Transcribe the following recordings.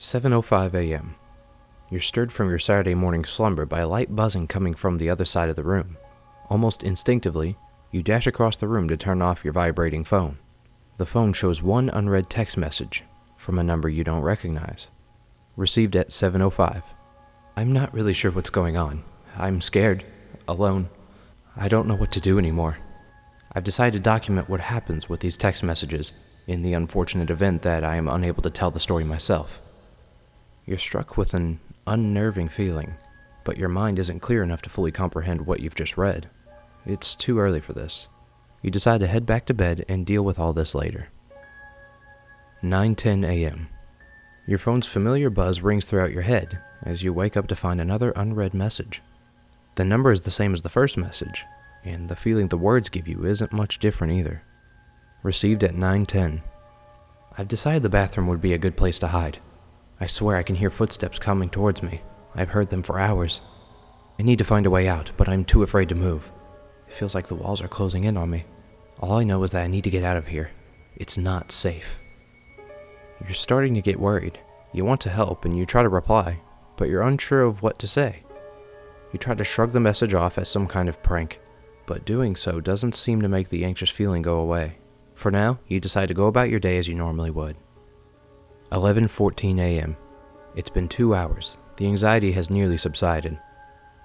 7:05 a.m. You're stirred from your Saturday morning slumber by a light buzzing coming from the other side of the room. Almost instinctively, you dash across the room to turn off your vibrating phone. The phone shows one unread text message from a number you don't recognize. Received at 7:05. I'm not really sure what's going on. I'm scared, alone. I don't know what to do anymore. I've decided to document what happens with these text messages in the unfortunate event that I am unable to tell the story myself. You're struck with an unnerving feeling, but your mind isn't clear enough to fully comprehend what you've just read. It's too early for this. You decide to head back to bed and deal with all this later. 9:10 a.m. Your phone's familiar buzz rings throughout your head as you wake up to find another unread message. The number is the same as the first message, and the feeling the words give you isn't much different either. Received at 9:10. I've decided the bathroom would be a good place to hide. I swear I can hear footsteps coming towards me. I've heard them for hours. I need to find a way out, but I'm too afraid to move. It feels like the walls are closing in on me. All I know is that I need to get out of here. It's not safe. You're starting to get worried. You want to help and you try to reply, but you're unsure of what to say. You try to shrug the message off as some kind of prank, but doing so doesn't seem to make the anxious feeling go away. For now, you decide to go about your day as you normally would. 11:14 a.m. It's been 2 hours. The anxiety has nearly subsided.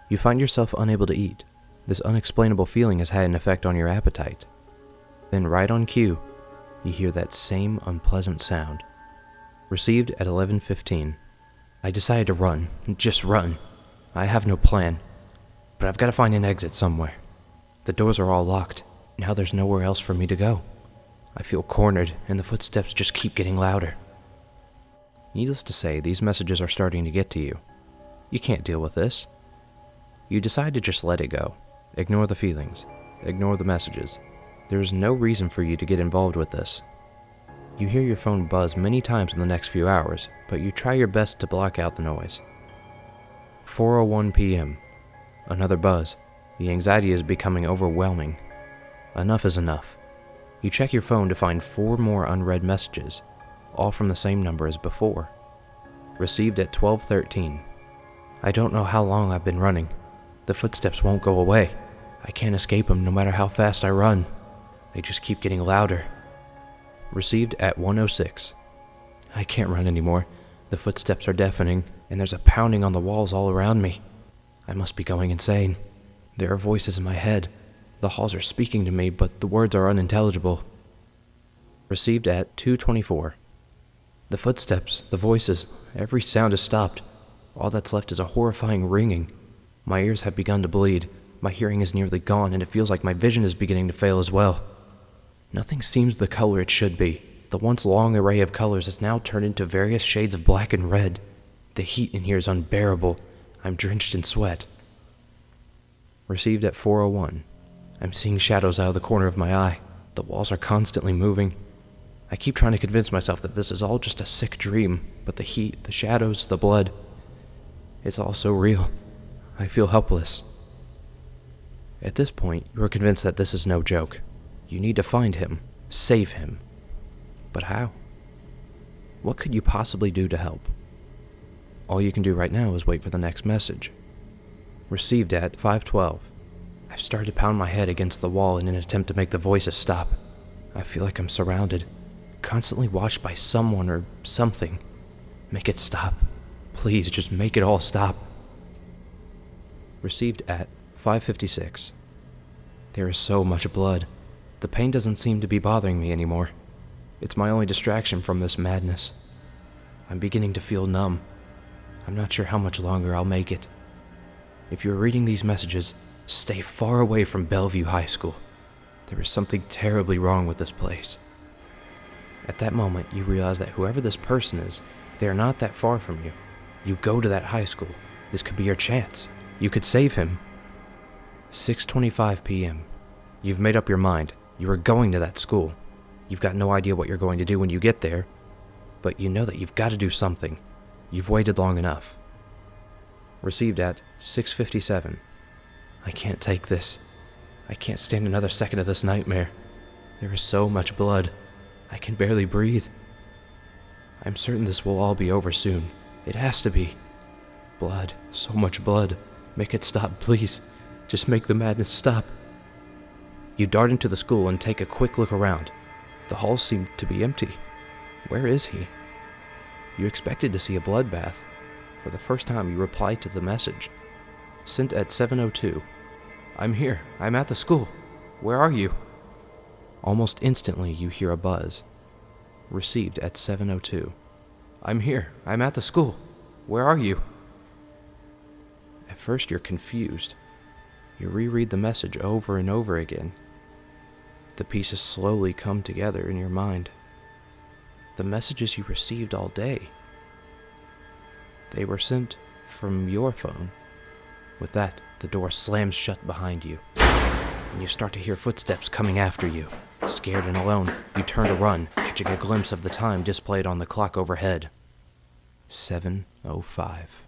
You find yourself unable to eat. This unexplainable feeling has had an effect on your appetite. Then right on cue, you hear that same unpleasant sound. Received at 11:15. I decided to run. Just run. I have no plan, but I've got to find an exit somewhere. The doors are all locked. Now there's nowhere else for me to go. I feel cornered, and the footsteps just keep getting louder. Needless to say, these messages are starting to get to you. You can't deal with this. You decide to just let it go. Ignore the feelings. Ignore the messages. There's no reason for you to get involved with this. You hear your phone buzz many times in the next few hours, but you try your best to block out the noise. 4:01 p.m. Another buzz. The anxiety is becoming overwhelming. Enough is enough. You check your phone to find 4 more unread messages, all from the same number as before. Received at 12:13. I don't know how long I've been running. The footsteps won't go away. I can't escape them no matter how fast I run. They just keep getting louder. Received at 1:06. I can't run anymore. The footsteps are deafening, and there's a pounding on the walls all around me. I must be going insane. There are voices in my head. The halls are speaking to me, but the words are unintelligible. Received at 2:24. The footsteps, the voices, every sound has stopped. All that's left is a horrifying ringing. My ears have begun to bleed. My hearing is nearly gone, and it feels like my vision is beginning to fail as well. Nothing seems the color it should be. The once long array of colors has now turned into various shades of black and red. The heat in here is unbearable. I'm drenched in sweat. Received at 4:01. I'm seeing shadows out of the corner of my eye. The walls are constantly moving. I keep trying to convince myself that this is all just a sick dream, but the heat, the shadows, the blood, it's all so real. I feel helpless. At this point, you are convinced that this is no joke. You need to find him, save him. But how? What could you possibly do to help? All you can do right now is wait for the next message. Received at 5:12. I've started to pound my head against the wall in an attempt to make the voices stop. I feel like I'm surrounded, constantly watched by someone or something. Make it stop. Please, just make it all stop. Received at 5:56. There is so much blood. The pain doesn't seem to be bothering me anymore. It's my only distraction from this madness. I'm beginning to feel numb. I'm not sure how much longer I'll make it. If you're reading these messages, stay far away from Bellevue High School. There is something terribly wrong with this place. At that moment, you realize that whoever this person is, they are not that far from you. You go to that high school. This could be your chance. You could save him. 6:25 p.m. You've made up your mind. You are going to that school. You've got no idea what you're going to do when you get there, but you know that you've got to do something. You've waited long enough. Received at 6:57. I can't take this. I can't stand another second of this nightmare. There is so much blood. I can barely breathe. I'm certain this will all be over soon. It has to be. Blood. So much blood. Make it stop, please. Just make the madness stop. You dart into the school and take a quick look around. The halls seem to be empty. Where is he? You expected to see a bloodbath. For the first time, you reply to the message. Sent at 7:02. I'm here. I'm at the school. Where are you? Almost instantly, you hear a buzz. Received at 7:02. I'm here. I'm at the school. Where are you? At first, you're confused. You reread the message over and over again. The pieces slowly come together in your mind. The messages you received all day. They were sent from your phone. With that, the door slams shut behind you, and you start to hear footsteps coming after you. Scared and alone, you turn to run, catching a glimpse of the time displayed on the clock overhead. 7:05.